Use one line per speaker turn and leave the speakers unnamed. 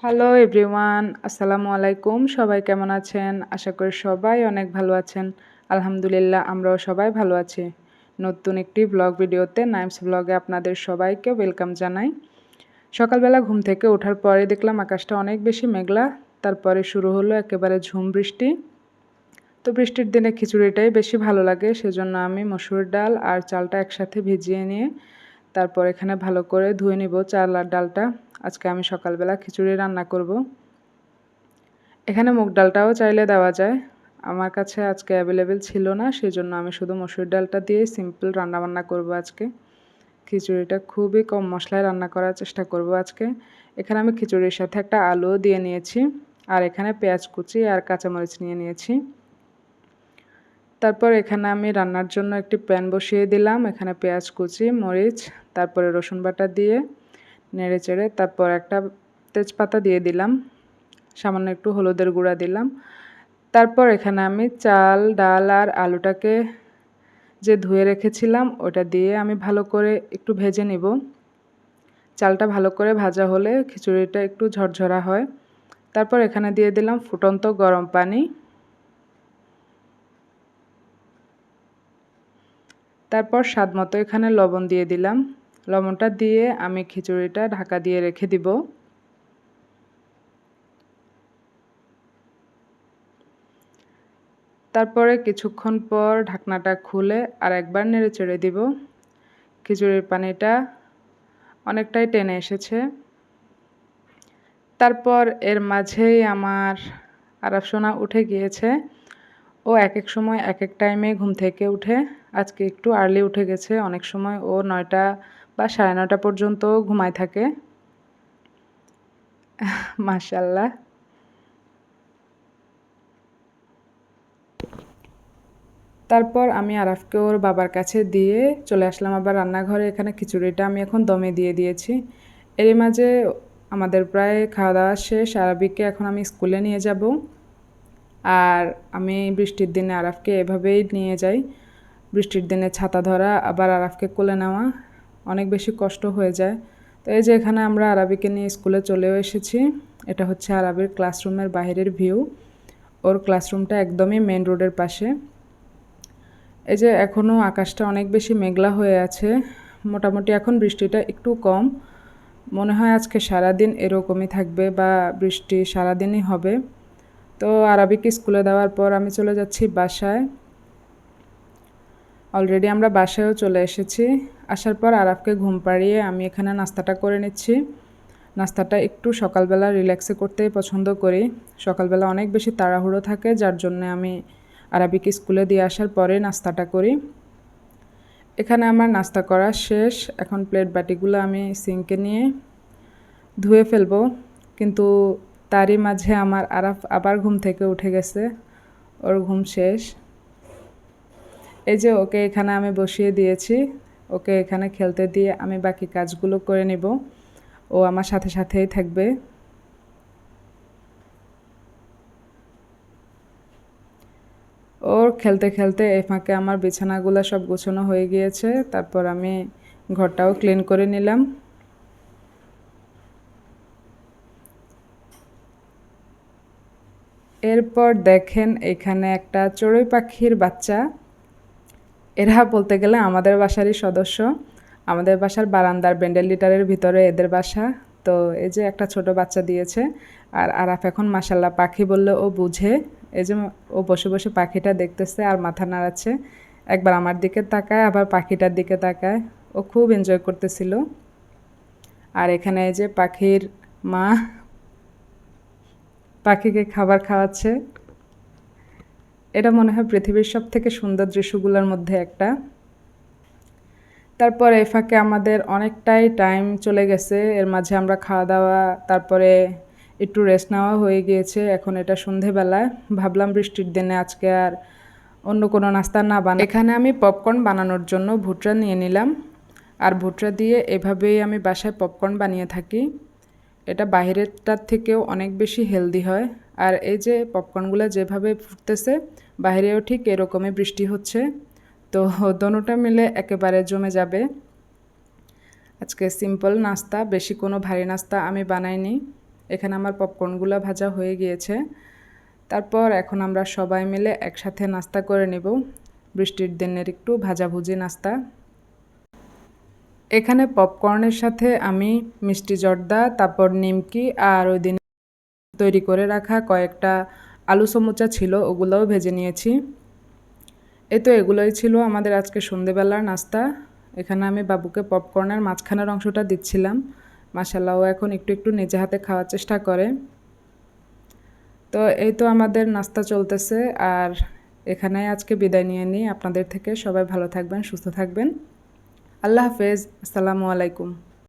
Hello everyone, আসসালামু আলাইকুম। সবাই কেমন আছেন? আশা করি সবাই অনেক ভালো আছেন। আলহামদুলিল্লাহ, আমরাও সবাই ভালো আছি। নতুন একটি ব্লগ ভিডিওতে নাইমস ব্লগে আপনাদের সবাইকে ওয়েলকাম জানাই। সকালবেলা ঘুম থেকে ওঠার পরে দেখলাম আকাশটা অনেক বেশি মেঘলা। তারপরে শুরু হলো একেবারে ঝুম বৃষ্টি। তো বৃষ্টির দিনে খিচুড়িটাই বেশি ভালো লাগে, সেজন্য আমি মসুর ডাল আর চালটা একসাথে ভিজিয়ে নিয়ে তারপর এখানে ভালো করে ধুয়ে নিব চাল আর ডালটা। আজকে আমি সকালবেলা খিচুড়ি রান্না করব। এখানে মুগ ডালটাও চাইলে দেওয়া যায়, আমার কাছে আজকে অ্যাভেলেবেল ছিল না, সেজন্য আমি শুধু মসুর ডালটা দিয়ে সিম্পল রান্নাবান্না করব আজকে। খিচুড়িটা খুবই কম মশলায় রান্না করার চেষ্টা করব আজকে। এখানে আমি খিচুড়ির সাথে একটা আলুও দিয়ে নিয়েছি, আর এখানে পেঁয়াজ কুচি আর কাঁচামরিচ নিয়ে নিয়েছি। তারপর এখানে আমি রান্নার জন্য একটি প্যান বসিয়ে দিলাম। এখানে পেঁয়াজ কুচি, মরিচ, তারপরে রসুন বাটা দিয়ে নেড়ে চেড়ে তারপর একটা তেজপাতা দিয়ে দিলাম, সামান্য একটু হলুদের গুঁড়া দিলাম। তারপর এখানে আমি চাল, ডাল আর আলুটাকে যে ধুয়ে রেখেছিলাম ওটা দিয়ে আমি ভালো করে একটু ভেজে নিব। চালটা ভালো করে ভাজা হলে খিচুড়িটা একটু ঝরঝরা হয়। তারপর এখানে দিয়ে দিলাম ফুটন্ত গরম পানি। তারপর স্বাদ মতো এখানে লবণ দিয়ে দিলাম। লবণটা দিয়ে আমি খিচুড়িটা ঢাকা দিয়ে রেখে দিব। তারপরে কিছুক্ষণ পর ঢাকনাটা খুলে আর একবার নেড়ে চেড়ে দিব। খিচুড়ির পানিটা অনেকটাই টেনে এসেছে। তারপর এর মাঝেই আমার আরাফ সোনা উঠে গিয়েছে। ও এক এক সময় এক এক টাইমে ঘুম থেকে উঠে। আজকে একটু আর্লি উঠে গেছে। অনেক সময় ও 9টা বা 9:30 পর্যন্ত ঘুমায় থাকে। মাশাআল্লাহ। তারপর আমি আরাফকে ওর বাবার কাছে দিয়ে চলে আসলাম আবার রান্নাঘরে। এখানে খিচুড়িটা আমি এখন দমে দিয়ে দিয়েছি। এরই মাঝে আমাদের প্রায় খাওয়া দাওয়া শেষ। আরাবিকে এখন আমি স্কুলে নিয়ে যাব। আর আমি বৃষ্টির দিনে আরাফকে এভাবেই নিয়ে যাই। বৃষ্টির দিনে ছাতা ধরা আবার আরাফকে কোলে নেওয়া অনেক বেশি কষ্ট হয়ে যায়। তো এই যে এখানে আমরা আরাবিকে নিয়ে স্কুলে চলেও এসেছি। এটা হচ্ছে আরাবির ক্লাসরুমের বাইরের ভিউ। ওর ক্লাসরুমটা একদমই মেন রোডের পাশে। এই যে এখনও আকাশটা অনেক বেশি মেঘলা হয়ে আছে। মোটামুটি এখন বৃষ্টিটা একটু কম। মনে হয় আজকে সারাদিন এরকমই থাকবে বা বৃষ্টি সারাদিনই হবে। তো আরাবিকে স্কুলে দেওয়ার পর আমি চলে যাচ্ছি বাসায়। অলরেডি আমরা বাসায়ও চলে এসেছি। আসার পর আরাফকে ঘুম পাড়িয়ে আমি এখানে নাস্তাটা করে নিচ্ছি। নাস্তাটা একটু সকালবেলা রিল্যাক্সে করতেই পছন্দ করি। সকালবেলা অনেক বেশি তাড়াহুড়ো থাকে, যার জন্য আমি আরাবিকে স্কুলে দিয়ে আসার পরে নাস্তাটা করি। এখানে আমার নাস্তা করা শেষ। এখন প্লেট বাটিগুলো আমি সিঙ্কে নিয়ে ধুয়ে ফেলবো, কিন্তু তারই মাঝে আমার আরাফ আবার ঘুম থেকে উঠে গেছে। ওর ঘুম শেষ। এই যে ওকে এখানে আমি বসিয়ে দিয়েছি। ওকে এখানে খেলতে দিয়ে আমি বাকি কাজগুলো করে নিব। ও আমার সাথে সাথেই থাকবে। ওর খেলতে খেলতে এই ফাঁকে আমার বিছানাগুলো সব গোছানো হয়ে গিয়েছে। তারপর আমি ঘরটাও ক্লিন করে নিলাম। এরপর দেখেন এখানে একটা চড়ুই পাখির বাচ্চা। এরা বলতে গেলে আমাদের বাসারই সদস্য। আমাদের বাসার বারান্দার ব্যান্ডেল লিটারের ভিতরে এদের বাসা। তো এই যে একটা ছোট বাচ্চা দিয়েছে। আর আরাফ এখন মাশাল্লাহ পাখি বললে ও বুঝে। এই যে ও বসে বসে পাখিটা দেখতেছে আর মাথা নাড়াচ্ছে। একবার আমার দিকে তাকায়, আবার পাখিটার দিকে তাকায়। ও খুব এনজয় করতেছিল। আর এখানে এই যে পাখির মা পাখিকে খাবার খাওয়াচ্ছে। এটা মনে হয় পৃথিবীর সবথেকে সুন্দর দৃশ্যগুলোর মধ্যে একটা। তারপর এই ফাঁকে আমাদের অনেকটাই টাইম চলে গেছে। এর মাঝে আমরা খাওয়া দাওয়া, তারপরে একটু রেস্ট নেওয়া হয়ে গিয়েছে। এখন এটা সন্ধেবেলায়। ভাবলাম বৃষ্টির দিনে আজকে আর অন্য কোনো নাস্তা না বানাই। এখানে আমি পপকর্ন বানানোর জন্য ভুট্টা নিয়ে নিলাম। আর ভুট্টা দিয়ে এভাবেই আমি বাসায় পপকর্ন বানিয়ে থাকি। এটা বাইরেরটার থেকেও অনেক বেশি হেলদি হয়। আর এই যে পপকর্নগুলো যেভাবে ফুটতেছে, বাইরেও ঠিক এরকমই বৃষ্টি হচ্ছে। তো দোনোটা মিলে একেবারে জমে যাবে। আজকে সিম্পল নাস্তা, বেশি কোনো ভারী নাস্তা আমি বানাইনি। এখানে আমার পপকর্নগুলো ভাজা হয়ে গিয়েছে। তারপর এখন আমরা সবাই মিলে একসাথে নাস্তা করে নেব, বৃষ্টির দিনের একটু ভাজাভুজি নাস্তা। এখানে পপকর্নের সাথে আমি মিষ্টি জর্দা, তারপর নিমকি আর ওই দিন তৈরি করে রাখা কয়েকটা আলু সমুচা ছিল, ওগুলোও ভেজে নিয়েছি। এই তো এগুলোই ছিল আমাদের আজকে সন্ধেবেলার নাস্তা। এখানে আমি বাবুকে পপকর্নের মাঝখানের অংশটা দিচ্ছিলাম। মাশাআল্লাহ, ও এখন একটু একটু নিজে হাতে খাওয়ার চেষ্টা করে। তো এই তো আমাদের নাস্তা চলতেছে, আর এখানে আজকে বিদায় নিয়ে নিই আপনাদের থেকে। সবাই ভালো থাকবেন, সুস্থ থাকবেন। আল্লাহ হাফেজ, আসসালামু আলাইকুম।